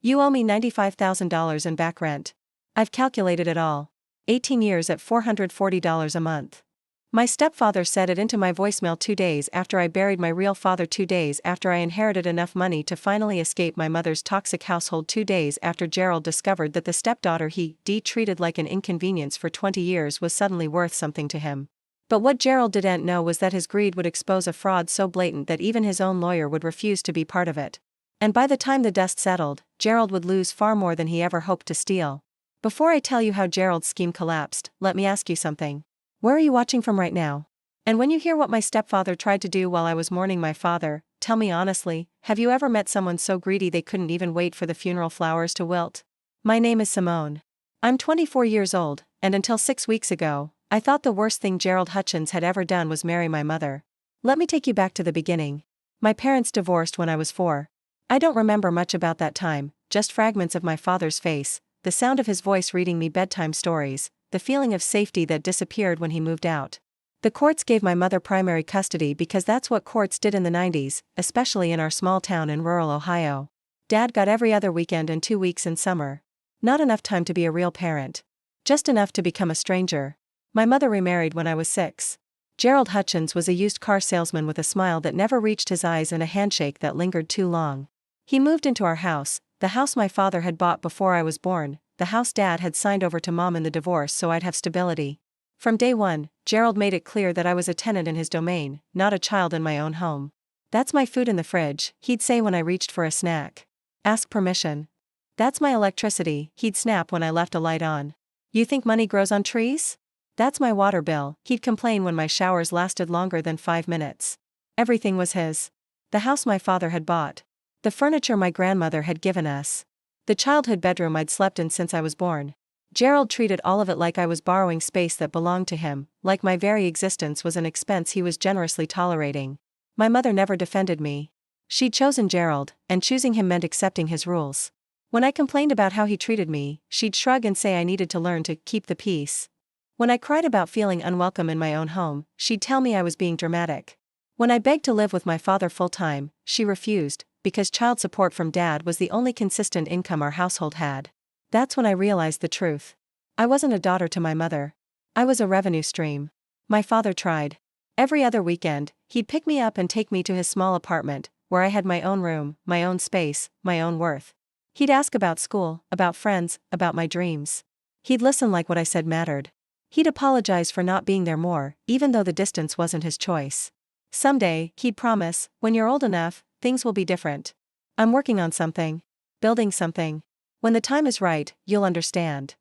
You owe me $95,000 in back rent. I've calculated it all. 18 years at $440 a month. My stepfather said it into my voicemail 2 days after I buried my real father, 2 days after I inherited enough money to finally escape my mother's toxic household, 2 days after Gerald discovered that the stepdaughter he treated like an inconvenience for 20 years was suddenly worth something to him. But what Gerald didn't know was that his greed would expose a fraud so blatant that even his own lawyer would refuse to be part of it. And by the time the dust settled, Gerald would lose far more than he ever hoped to steal. Before I tell you how Gerald's scheme collapsed, let me ask you something. Where are you watching from right now? And when you hear what my stepfather tried to do while I was mourning my father, tell me honestly, have you ever met someone so greedy they couldn't even wait for the funeral flowers to wilt? My name is Simone. I'm 24 years old, and until 6 weeks ago, I thought the worst thing Gerald Hutchins had ever done was marry my mother. Let me take you back to the beginning. My parents divorced when I was 4. I don't remember much about that time, just fragments of my father's face, the sound of his voice reading me bedtime stories, the feeling of safety that disappeared when he moved out. The courts gave my mother primary custody because that's what courts did in the 90s, especially in our small town in rural Ohio. Dad got every other weekend and 2 weeks in summer. Not enough time to be a real parent. Just enough to become a stranger. My mother remarried when I was 6. Gerald Hutchins was a used car salesman with a smile that never reached his eyes and a handshake that lingered too long. He moved into our house, the house my father had bought before I was born, the house Dad had signed over to Mom in the divorce so I'd have stability. From day one, Gerald made it clear that I was a tenant in his domain, not a child in my own home. That's my food in the fridge, he'd say when I reached for a snack. Ask permission. That's my electricity, he'd snap when I left a light on. You think money grows on trees? That's my water bill, he'd complain when my showers lasted longer than 5 minutes. Everything was his. The house my father had bought. The furniture my grandmother had given us. The childhood bedroom I'd slept in since I was born. Gerald treated all of it like I was borrowing space that belonged to him, like my very existence was an expense he was generously tolerating. My mother never defended me. She'd chosen Gerald, and choosing him meant accepting his rules. When I complained about how he treated me, she'd shrug and say I needed to learn to keep the peace. When I cried about feeling unwelcome in my own home, she'd tell me I was being dramatic. When I begged to live with my father full-time, she refused, because child support from Dad was the only consistent income our household had. That's when I realized the truth. I wasn't a daughter to my mother. I was a revenue stream. My father tried. Every other weekend, he'd pick me up and take me to his small apartment, where I had my own room, my own space, my own worth. He'd ask about school, about friends, about my dreams. He'd listen like what I said mattered. He'd apologize for not being there more, even though the distance wasn't his choice. Someday, he'd promise, when you're old enough, things will be different. I'm working on something. Building something. When the time is right, you'll understand.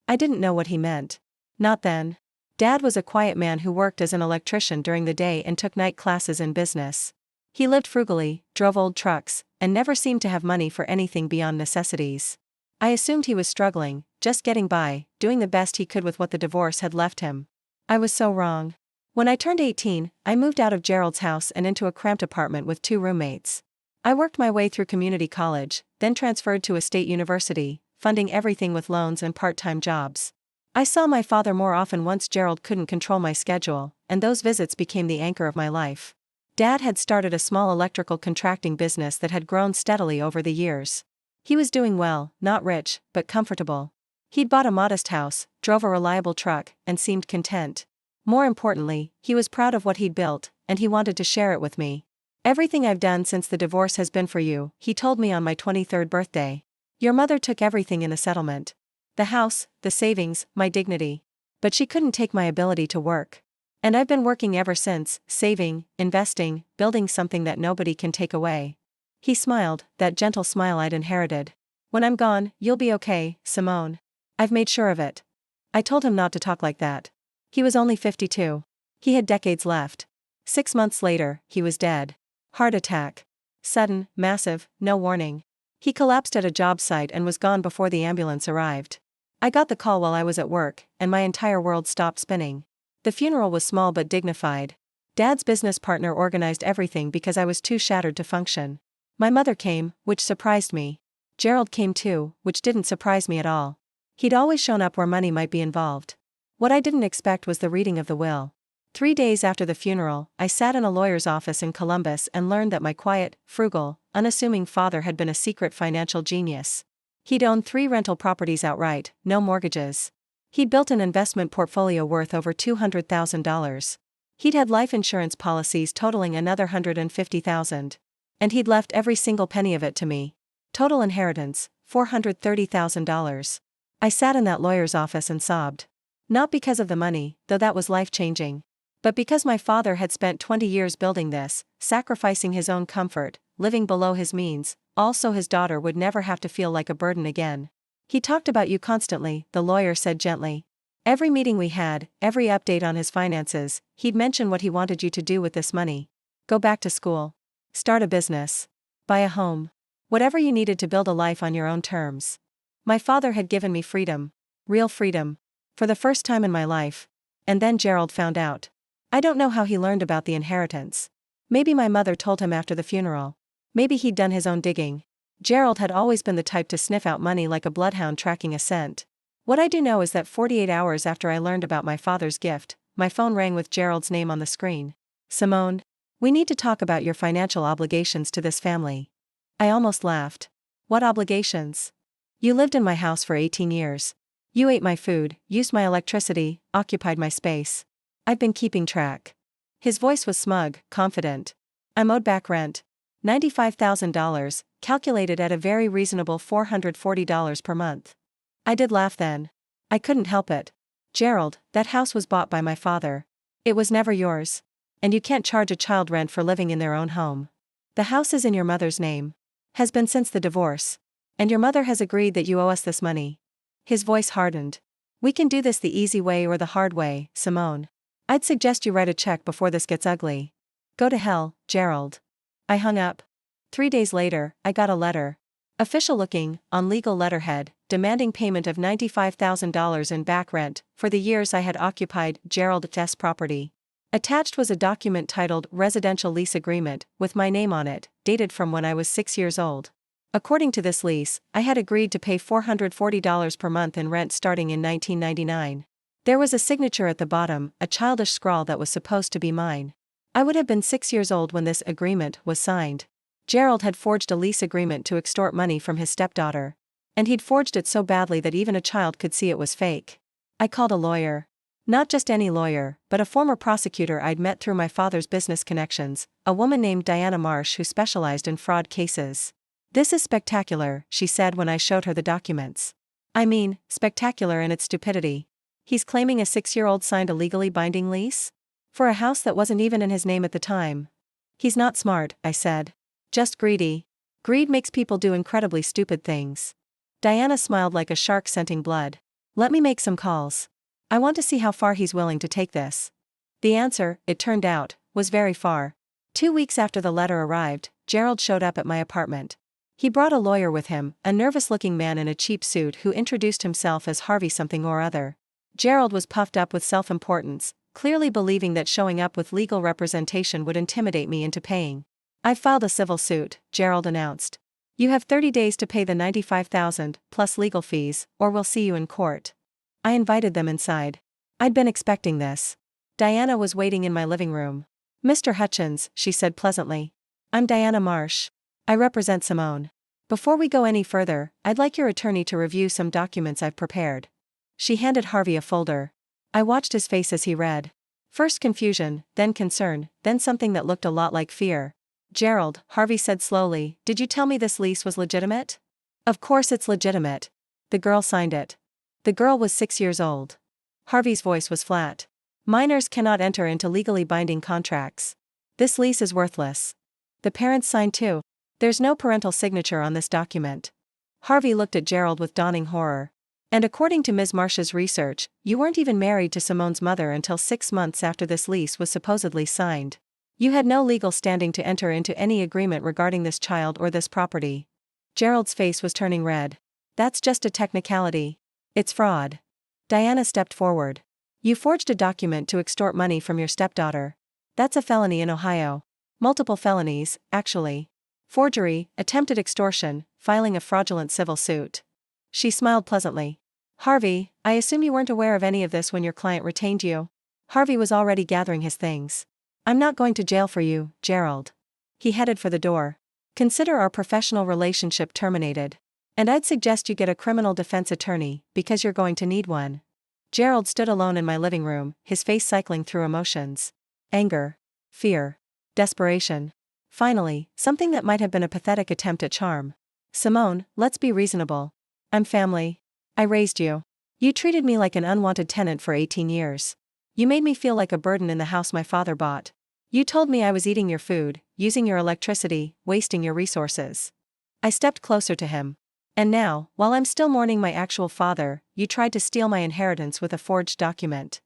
I didn't know what he meant. Not then. Dad was a quiet man who worked as an electrician during the day and took night classes in business. He lived frugally, drove old trucks, and never seemed to have money for anything beyond necessities. I assumed he was struggling, just getting by, doing the best he could with what the divorce had left him. I was so wrong. When I turned 18, I moved out of Gerald's house and into a cramped apartment with 2 roommates. I worked my way through community college, then transferred to a state university, funding everything with loans and part-time jobs. I saw my father more often once Gerald couldn't control my schedule, and those visits became the anchor of my life. Dad had started a small electrical contracting business that had grown steadily over the years. He was doing well, not rich, but comfortable. He'd bought a modest house, drove a reliable truck, and seemed content. More importantly, he was proud of what he'd built, and he wanted to share it with me. Everything I've done since the divorce has been for you, he told me on my 23rd birthday. Your mother took everything in the settlement. The house, the savings, my dignity. But she couldn't take my ability to work. And I've been working ever since, saving, investing, building something that nobody can take away. He smiled, that gentle smile I'd inherited. When I'm gone, you'll be okay, Simone. I've made sure of it. I told him not to talk like that. He was only 52. He had decades left. 6 months later, he was dead. Heart attack. Sudden, massive, no warning. He collapsed at a job site and was gone before the ambulance arrived. I got the call while I was at work, and my entire world stopped spinning. The funeral was small but dignified. Dad's business partner organized everything because I was too shattered to function. My mother came, which surprised me. Gerald came too, which didn't surprise me at all. He'd always shown up where money might be involved. What I didn't expect was the reading of the will. 3 days after the funeral, I sat in a lawyer's office in Columbus and learned that my quiet, frugal, unassuming father had been a secret financial genius. He'd owned 3 rental properties outright, no mortgages. He'd built an investment portfolio worth over $200,000. He'd had life insurance policies totaling another $150,000. And he'd left every single penny of it to me. Total inheritance, $430,000. I sat in that lawyer's office and sobbed. Not because of the money, though that was life-changing. But because my father had spent 20 years building this, sacrificing his own comfort, living below his means, also his daughter would never have to feel like a burden again. He talked about you constantly, the lawyer said gently. Every meeting we had, every update on his finances, he'd mention what he wanted you to do with this money. Go back to school. Start a business. Buy a home. Whatever you needed to build a life on your own terms. My father had given me freedom. Real freedom. For the first time in my life. And then Gerald found out. I don't know how he learned about the inheritance. Maybe my mother told him after the funeral. Maybe he'd done his own digging. Gerald had always been the type to sniff out money like a bloodhound tracking a scent. What I do know is that 48 hours after I learned about my father's gift, my phone rang with Gerald's name on the screen. Simone, we need to talk about your financial obligations to this family. I almost laughed. What obligations? You lived in my house for 18 years. You ate my food, used my electricity, occupied my space. I've been keeping track. His voice was smug, confident. I owed back rent. $95,000, calculated at a very reasonable $440 per month. I did laugh then. I couldn't help it. Gerald, that house was bought by my father. It was never yours. And you can't charge a child rent for living in their own home. The house is in your mother's name. Has been since the divorce. And your mother has agreed that you owe us this money. His voice hardened. We can do this the easy way or the hard way, Simone. I'd suggest you write a check before this gets ugly. Go to hell, Gerald. I hung up. 3 days later, I got a letter. Official looking, on legal letterhead, demanding payment of $95,000 in back rent for the years I had occupied Gerald's property. Attached was a document titled Residential Lease Agreement, with my name on it, dated from when I was 6 years old. According to this lease, I had agreed to pay $440 per month in rent starting in 1999. There was a signature at the bottom, a childish scrawl that was supposed to be mine. I would have been 6 years old when this agreement was signed. Gerald had forged a lease agreement to extort money from his stepdaughter. And he'd forged it so badly that even a child could see it was fake. I called a lawyer. Not just any lawyer, but a former prosecutor I'd met through my father's business connections, a woman named Diana Marsh who specialized in fraud cases. This is spectacular, she said when I showed her the documents. I mean, spectacular in its stupidity. He's claiming a 6-year-old signed a legally binding lease? For a house that wasn't even in his name at the time. He's not smart, I said. Just greedy. Greed makes people do incredibly stupid things. Diana smiled like a shark scenting blood. Let me make some calls. I want to see how far he's willing to take this. The answer, it turned out, was very far. 2 weeks after the letter arrived, Gerald showed up at my apartment. He brought a lawyer with him, a nervous-looking man in a cheap suit who introduced himself as Harvey something or other. Gerald was puffed up with self-importance, clearly believing that showing up with legal representation would intimidate me into paying. I've filed a civil suit, Gerald announced. You have 30 days to pay the $95,000, plus legal fees, or we'll see you in court. I invited them inside. I'd been expecting this. Diana was waiting in my living room. Mr. Hutchins, she said pleasantly. I'm Diana Marsh. I represent Simone. Before we go any further, I'd like your attorney to review some documents I've prepared. She handed Harvey a folder. I watched his face as he read. First confusion, then concern, then something that looked a lot like fear. Gerald, Harvey said slowly, did you tell me this lease was legitimate? Of course it's legitimate. The girl signed it. The girl was 6 years old. Harvey's voice was flat. Minors cannot enter into legally binding contracts. This lease is worthless. The parents signed too. There's no parental signature on this document. Harvey looked at Gerald with dawning horror. And according to Ms. Marsh's research, you weren't even married to Simone's mother until 6 months after this lease was supposedly signed. You had no legal standing to enter into any agreement regarding this child or this property. Gerald's face was turning red. That's just a technicality. It's fraud. Diana stepped forward. You forged a document to extort money from your stepdaughter. That's a felony in Ohio. Multiple felonies, actually. Forgery, attempted extortion, filing a fraudulent civil suit. She smiled pleasantly. Harvey, I assume you weren't aware of any of this when your client retained you? Harvey was already gathering his things. I'm not going to jail for you, Gerald. He headed for the door. Consider our professional relationship terminated. And I'd suggest you get a criminal defense attorney, because you're going to need one. Gerald stood alone in my living room, his face cycling through emotions. Anger. Fear. Desperation. Finally, something that might have been a pathetic attempt at charm. Simone, let's be reasonable. I'm family. I raised you. You treated me like an unwanted tenant for 18 years. You made me feel like a burden in the house my father bought. You told me I was eating your food, using your electricity, wasting your resources. I stepped closer to him. And now, while I'm still mourning my actual father, you tried to steal my inheritance with a forged document.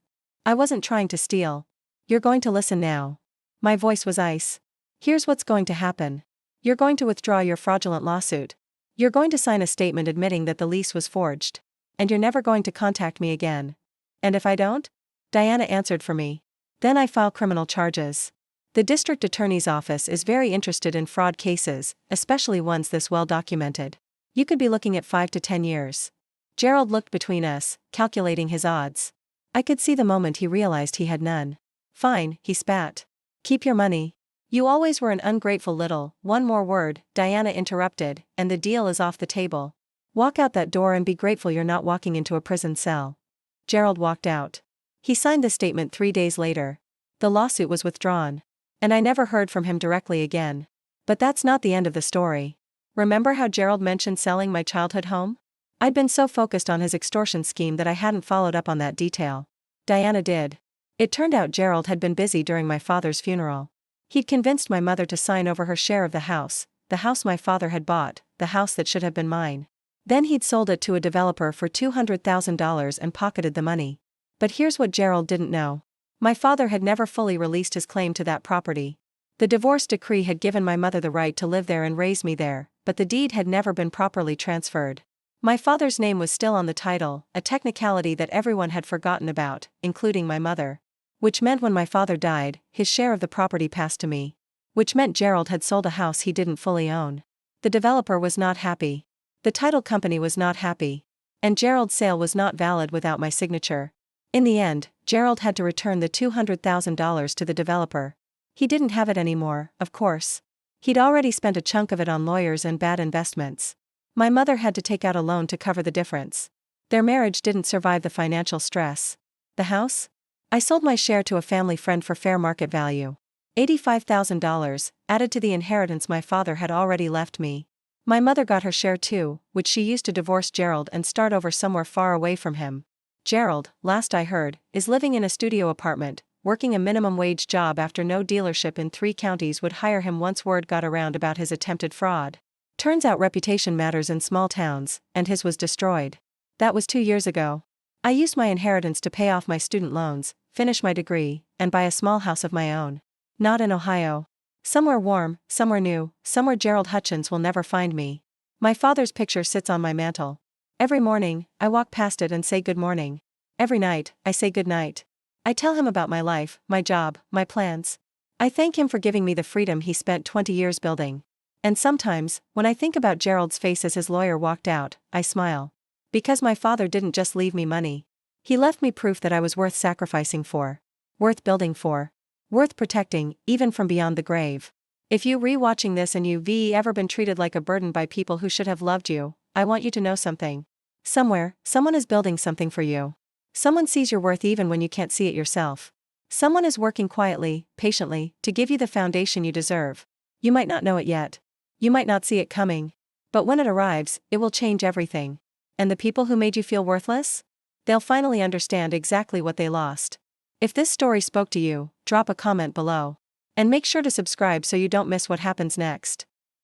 I wasn't trying to steal. You're going to listen now. My voice was ice. Here's what's going to happen. You're going to withdraw your fraudulent lawsuit. You're going to sign a statement admitting that the lease was forged. And you're never going to contact me again. And if I don't? Diana answered for me. Then I file criminal charges. The district attorney's office is very interested in fraud cases, especially ones this well documented. You could be looking at 5 to 10 years. Gerald looked between us, calculating his odds. I could see the moment he realized he had none. Fine, he spat. Keep your money. You always were an ungrateful little. One more word, Diana interrupted, and the deal is off the table. Walk out that door and be grateful you're not walking into a prison cell. Gerald walked out. He signed the statement 3 days later. The lawsuit was withdrawn. And I never heard from him directly again. But that's not the end of the story. Remember how Gerald mentioned selling my childhood home? I'd been so focused on his extortion scheme that I hadn't followed up on that detail. Diana did. It turned out Gerald had been busy during my father's funeral. He'd convinced my mother to sign over her share of the house my father had bought, the house that should have been mine. Then he'd sold it to a developer for $200,000 and pocketed the money. But here's what Gerald didn't know. My father had never fully released his claim to that property. The divorce decree had given my mother the right to live there and raise me there, but the deed had never been properly transferred. My father's name was still on the title, a technicality that everyone had forgotten about, including my mother. Which meant when my father died, his share of the property passed to me. Which meant Gerald had sold a house he didn't fully own. The developer was not happy. The title company was not happy. And Gerald's sale was not valid without my signature. In the end, Gerald had to return the $200,000 to the developer. He didn't have it anymore, of course. He'd already spent a chunk of it on lawyers and bad investments. My mother had to take out a loan to cover the difference. Their marriage didn't survive the financial stress. The house? I sold my share to a family friend for fair market value. $85,000, added to the inheritance my father had already left me. My mother got her share too, which she used to divorce Gerald and start over somewhere far away from him. Gerald, last I heard, is living in a studio apartment, working a minimum wage job after no dealership in 3 counties would hire him once word got around about his attempted fraud. Turns out reputation matters in small towns, and his was destroyed. That was 2 years ago. I used my inheritance to pay off my student loans, finish my degree, and buy a small house of my own. Not in Ohio. Somewhere warm, somewhere new, somewhere Gerald Hutchins will never find me. My father's picture sits on my mantel. Every morning, I walk past it and say good morning. Every night, I say good night. I tell him about my life, my job, my plans. I thank him for giving me the freedom he spent 20 years building. And sometimes, when I think about Gerald's face as his lawyer walked out, I smile. Because my father didn't just leave me money. He left me proof that I was worth sacrificing for. Worth building for. Worth protecting, even from beyond the grave. If you rewatching this and you've ever been treated like a burden by people who should have loved you, I want you to know something. Somewhere, someone is building something for you. Someone sees your worth even when you can't see it yourself. Someone is working quietly, patiently, to give you the foundation you deserve. You might not know it yet. You might not see it coming. But when it arrives, it will change everything. And the people who made you feel worthless? They'll finally understand exactly what they lost. If this story spoke to you, drop a comment below. And make sure to subscribe so you don't miss what happens next.